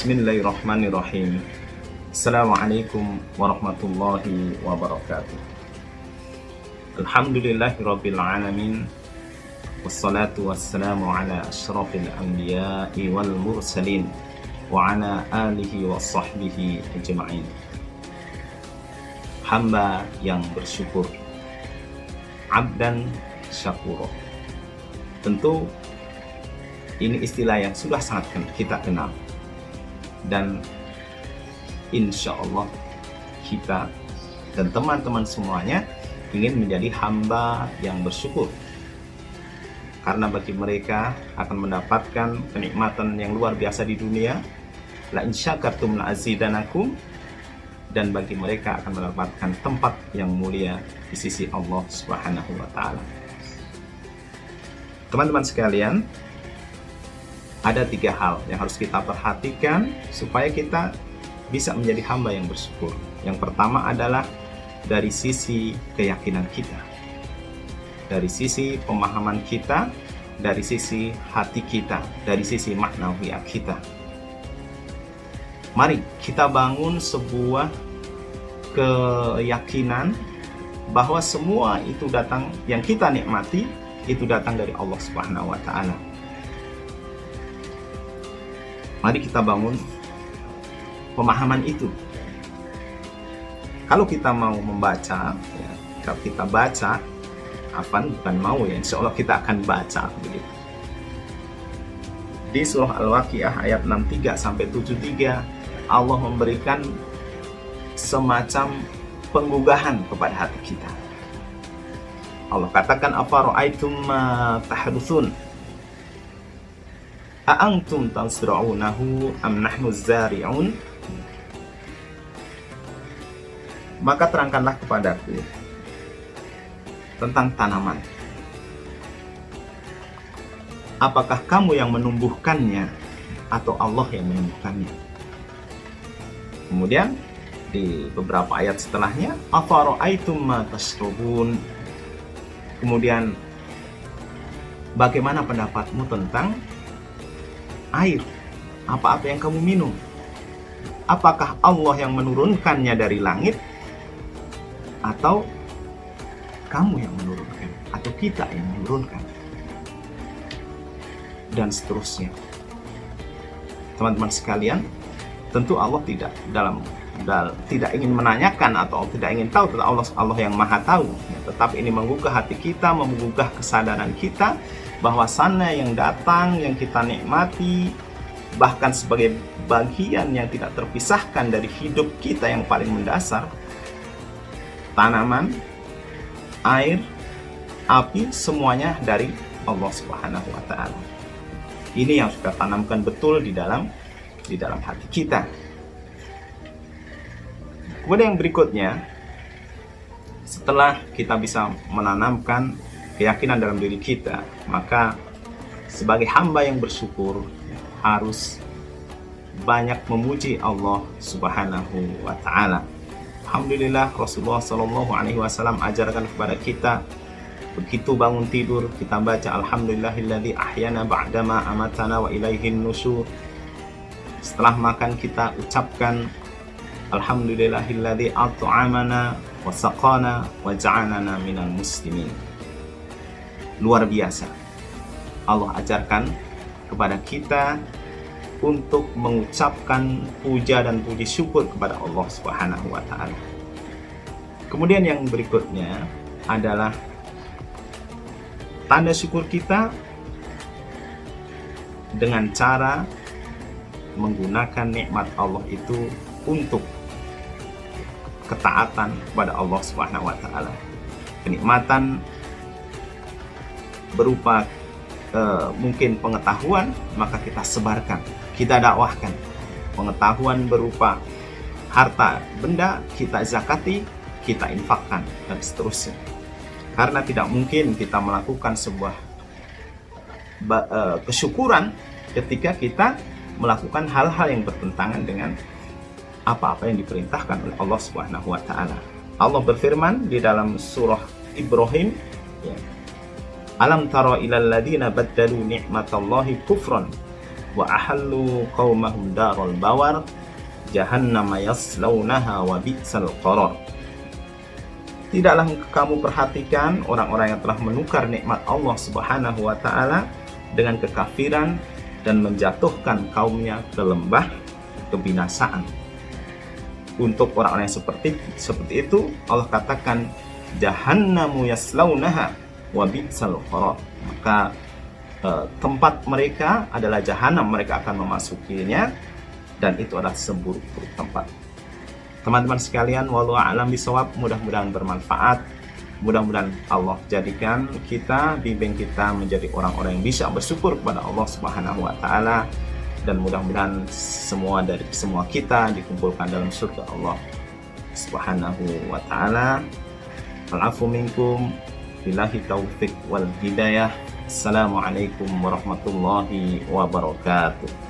Bismillahirrahmanirrahim. Assalamualaikum warahmatullahi wabarakatuh. Alhamdulillahirabbil alamin. Wassalatu wassalamu ala asyrafil anbiya'i wal mursalin wa ala alihi wa sahbihi ajma'in. Hamba yang bersyukur, abdan syakuro. Tentu ini istilah yang sudah sangat kita kenal, dan insya Allah kita dan teman-teman semuanya ingin menjadi hamba yang bersyukur, karena bagi mereka akan mendapatkan kenikmatan yang luar biasa di dunia, la in syakartum la azidanakum, dan bagi mereka akan mendapatkan tempat yang mulia di sisi Allah Subhanahu wa taala. Teman-teman sekalian, ada 3 hal yang harus kita perhatikan supaya kita bisa menjadi hamba yang bersyukur. Yang pertama adalah dari sisi keyakinan kita, dari sisi pemahaman kita, dari sisi hati kita, dari sisi maknawiyah kita. Mari kita bangun sebuah keyakinan bahwa semua itu datang, yang kita nikmati itu datang dari Allah Subhanahu wa taala. Mari kita bangun pemahaman itu. Kalau kita mau membaca, ya, kalau kita baca, bukan mau ya, insya Allah kita akan baca begitu. Di surah Al-Waqiah ayat 63-73, Allah memberikan semacam penggugahan kepada hati kita. Allah katakan, afara'aitum ma tahdusun, a'antum tansra'unahu am nahnu zari'un. Maka terangkanlah kepadaku tentang tanaman. Apakah kamu yang menumbuhkannya atau Allah yang menumbuhkannya? Kemudian di beberapa ayat setelahnya, afara'aitum ma tashrubun. Kemudian bagaimana pendapatmu tentang air, apa-apa yang kamu minum? Apakah Allah yang menurunkannya dari langit, atau kamu yang menurunkan, atau kita yang menurunkan, dan seterusnya. Teman-teman sekalian, tentu Allah tidak ingin menanyakan atau tidak ingin tahu tentang Allah yang maha tahu, tetapi ini menggugah hati kita, menggugah kesadaran kita bahwa sana yang datang, yang kita nikmati, bahkan sebagai bagian yang tidak terpisahkan dari hidup kita yang paling mendasar, tanaman, air, api, semuanya dari Allah Subhanahu wa taala. Ini yang sudah tanamkan betul di dalam hati kita. Kemudian yang berikutnya, setelah kita bisa menanamkan keyakinan dalam diri kita, maka sebagai hamba yang bersyukur harus banyak memuji Allah Subhanahu wa taala. Alhamdulillah, Rasulullah Shallallahu alaihi wasallam ajarkan kepada kita, begitu bangun tidur kita baca alhamdulillahilladzi ahyana ba'dama amatana wa ilaihin nusyur. Setelah makan kita ucapkan alhamdulillahilladzi at'amana wa saqana wa ja'alana minal muslimin. Luar biasa. Allah ajarkan kepada kita untuk mengucapkan puja dan puji syukur kepada Allah Subhanahu wa taala. Kemudian yang berikutnya adalah tanda syukur kita dengan cara menggunakan nikmat Allah itu untuk ketaatan kepada Allah Subhanahu wa taala. Kenikmatan berupa mungkin pengetahuan, maka kita sebarkan, kita dakwahkan. Pengetahuan berupa harta benda, kita zakati, kita infakkan, dan seterusnya. Karena tidak mungkin kita melakukan sebuah kesyukuran ketika kita melakukan hal-hal yang bertentangan dengan apa-apa yang diperintahkan oleh Allah Subhanahu wa taala. Allah berfirman di dalam surah Ibrahim, ya, alam tara ilal ladina baddalu ni'matallahi kufran wa ahallu qaumahum darul bawar jahannama yaslaunaha wa bi'sal qarar. Tidaklah kamu perhatikan orang-orang yang telah menukar nikmat Allah Subhanahu wa taala dengan kekafiran dan menjatuhkan kaumnya ke lembah kebinasaan. Untuk orang-orang yang seperti itu Allah katakan jahannamu yaslaunaha wa bi'sal qarar. Maka tempat mereka adalah jahanam, mereka akan memasukinya dan itu adalah seburuk-buruk tempat. Teman-teman sekalian, wallahu a'lam bishawab, mudah-mudahan bermanfaat. Mudah-mudahan Allah jadikan kita, bimbing kita menjadi orang-orang yang bisa bersyukur kepada Allah Subhanahu wa taala, dan mudah-mudahan semua kita dikumpulkan dalam surga Allah Subhanahu wa taala. Al-afu minkum, billahi taufik wal hidayah. Assalamualaikum warahmatullahi wabarakatuh.